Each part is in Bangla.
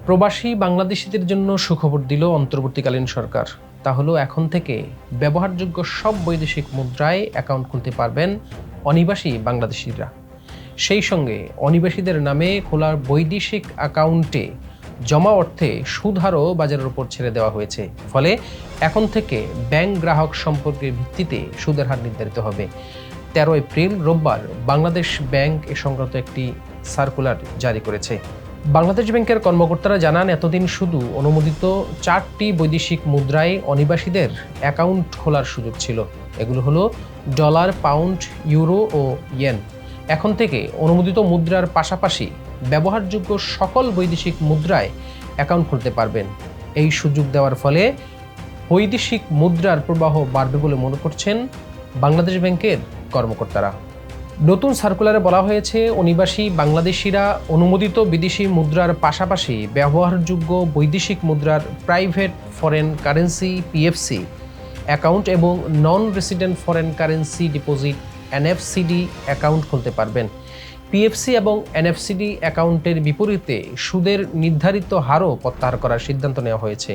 প্রবাসী বাংলাদেশিদের জন্য সুখবর দিল অন্তর্বর্তীকালীন সরকার। তা হলো এখন থেকে ব্যবহারযোগ্য সব বৈদেশিক মুদ্রায় অ্যাকাউন্ট খুলতে পারবেন অনিবাসী বাংলাদেশিরা। সেই সঙ্গে অনিবাসীদের নামে খোলা বৈদেশিক অ্যাকাউন্টে জমা অর্থে সুদ হারও বাজারের উপর ছেড়ে দেওয়া হয়েছে। ফলে এখন থেকে ব্যাংক গ্রাহক সম্পর্কের ভিত্তিতে সুদের হার নির্ধারিত হবে। 13 এপ্রিল রোববার বাংলাদেশ ব্যাংক এ সংক্রান্ত একটি সার্কুলার জারি করেছে। বাংলাদেশ ব্যাংকের কর্মকর্তারা জানান, এতদিন শুধু অনুমোদিত 4টি বৈদেশিক মুদ্রায় অনিবাসীদের অ্যাকাউন্ট খোলার সুযোগ ছিল। এগুলো হলো ডলার, পাউন্ড, ইউরো ও ইয়েন। এখন থেকে অনুমোদিত মুদ্রার পাশাপাশি ব্যবহারযোগ্য সকল বৈদেশিক মুদ্রায় অ্যাকাউন্ট খুলতে পারবেন। এই সুযোগ দেওয়ার ফলে বৈদেশিক মুদ্রার প্রবাহ বাড়বে বলে মনে করছেন বাংলাদেশ ব্যাংকের কর্মকর্তারা। নতুন সার্কুলারে বলা হয়েছে, অনিবাসী বাংলাদেশিরা অনুমোদিত বিদেশি মুদ্রার পাশাপাশি ব্যবহারযোগ্য বৈদেশিক মুদ্রার private foreign currency PFC account এবং non resident foreign currency deposit NFCD account খুলতে পারবেন। পিএফসি এবং এনএফসিডি অ্যাকাউন্টের বিপরীতে সুদের নির্ধারিত হারও প্রত্যাহার করার সিদ্ধান্ত নেওয়া হয়েছে।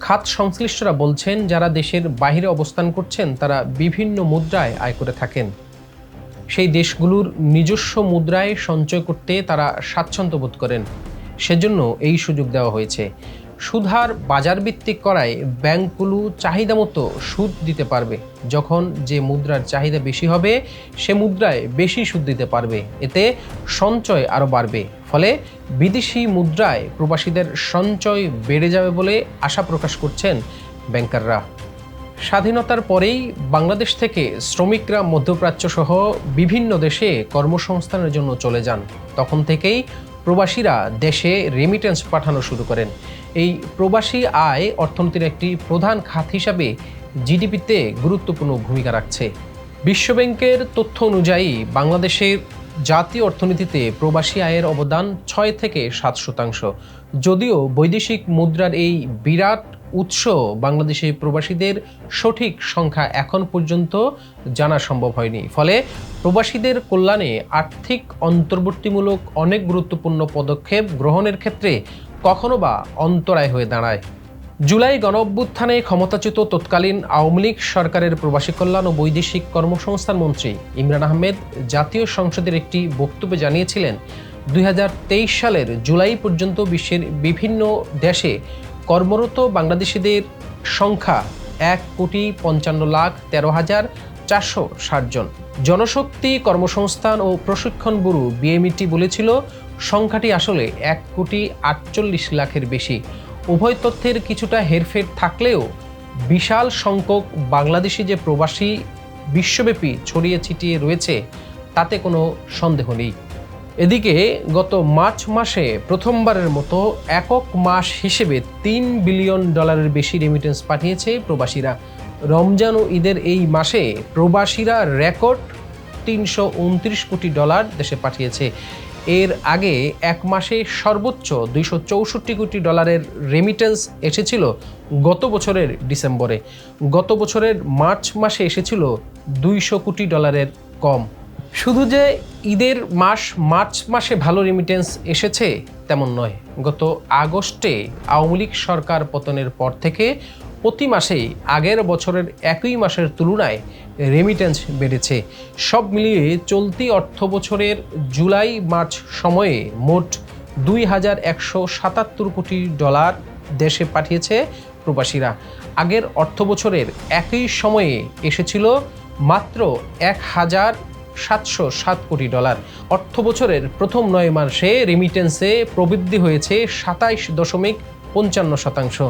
খাত সংশ্লিষ্টরা বলছেন, যারা দেশের বাইরে অবস্থান করছেন তারা বিভিন্ন মুদ্রায় আয় করে থাকেন। সেই দেশগুলোর নিজস্ব মুদ্রায় সঞ্চয় করতে তারা স্বাচ্ছন্দ্য বোধ করেন। সেজন্য এই সুযোগ দেওয়া হয়েছে। সুদহার বাজার ভিত্তিক করায় ব্যাংকগুলো চাহিদা মতো সুদ দিতে পারবে। যখন যে মুদ্রার চাহিদা বেশি হবে সে মুদ্রায় বেশি সুদ দিতে পারবে। এতে সঞ্চয় আরও বাড়বে। ফলে বিদেশি মুদ্রায় প্রবাসীদের সঞ্চয় বেড়ে যাবে বলে আশা প্রকাশ করছেন ব্যাংকাররা। স্বাধীনতার পরেই বাংলাদেশ থেকে শ্রমিকরা মধ্যপ্রাচ্য সহ বিভিন্ন দেশে কর্মসংস্থানের জন্য চলে যান। তখন থেকেই প্রবাসীরা দেশে রেমিটেন্স পাঠানো শুরু করেন। এই প্রবাসী আয় অর্থনীতির একটি প্রধান খাত হিসাবে জিডিপিতে গুরুত্বপূর্ণ ভূমিকা রাখছে। বিশ্বব্যাংকের তথ্য অনুযায়ী বাংলাদেশের জাতীয় অর্থনীতিতে প্রবাসী আয়ের অবদান 6 থেকে 7%। যদিও বৈদেশিক মুদ্রার এই বিরাট উৎস বাংলাদেশি প্রবাসীদের সঠিক সংখ্যা এখন পর্যন্ত জানা সম্ভব হয়নি। ফলে প্রবাসীদের কল্যাণে আর্থিক অন্তর্বর্তীমূলক অনেক গুরুত্বপূর্ণ পদক্ষেপ গ্রহণের ক্ষেত্রে কখনো বা অন্তরায় হয়ে দাঁড়ায়। জুলাই গণঅভ্যুত্থানে ক্ষমতাচ্যুত তৎকালীন আওয়ামী লীগ সরকারের প্রবাসী কল্যাণ ও বৈদেশিক কর্মসংস্থান মন্ত্রী ইমরান আহমেদ জাতীয় সংসদের একটি বক্তব্যে জানিয়েছিলেন, 2023 সালের জুলাই পর্যন্ত বিশ্বের বিভিন্ন দেশে কর্মরত বাংলাদেশিদের সংখ্যা 1,55,13,460 জন। জনশক্তি কর্মসংস্থান ও প্রশিক্ষণ ব্যুরো বিএমইটি বলেছিল, সংখ্যাটি আসলে 1,48,00,000-এর বেশি। উভয় তথ্যের কিছুটা হেরফের থাকলেও বিশাল সংখ্যক বাংলাদেশি যে প্রবাসী বিশ্বব্যাপী ছড়িয়ে ছিটিয়ে রয়েছে তাতে কোনো সন্দেহ নেই। এদিকে গত মার্চ মাসে প্রথমবারের মতো একক মাস হিসেবে $3 বিলিয়ন বেশি রেমিটেন্স পাঠিয়েছে প্রবাসীরা। রমজান ও ঈদের এই মাসে প্রবাসীরা রেকর্ড $329 কোটি দেশে পাঠিয়েছে। এর আগে এক মাসে সর্বোচ্চ $264 কোটি রেমিটেন্স এসেছিল গত বছরের ডিসেম্বরে। গত বছরের মার্চ মাসে এসেছিল $200 কোটি কম। শুধু যে ঈদের মার্চ মাসে ভালো রেমিটেন্স এসেছে তেমন নয়। গত আগস্টে আওয়ামী লীগ সরকার পতনের পর থেকে প্রতি মাসেই আগের বছরের একই মাসের তুলনায় রেমিটেন্স বেড়েছে। সব মিলিয়ে চলতি অর্থ বছরের জুলাই মার্চ সময়ে মোট $2,177 কোটি দেশে পাঠিয়েছে প্রবাসীরা। আগের অর্থ বছরের একই সময়ে এসেছিল মাত্র $1,707 কোটি। অর্থ বছরের প্রথম 9 মাসে রেমিটেন্সে প্রবৃদ্ধি হয়েছে 27.55%।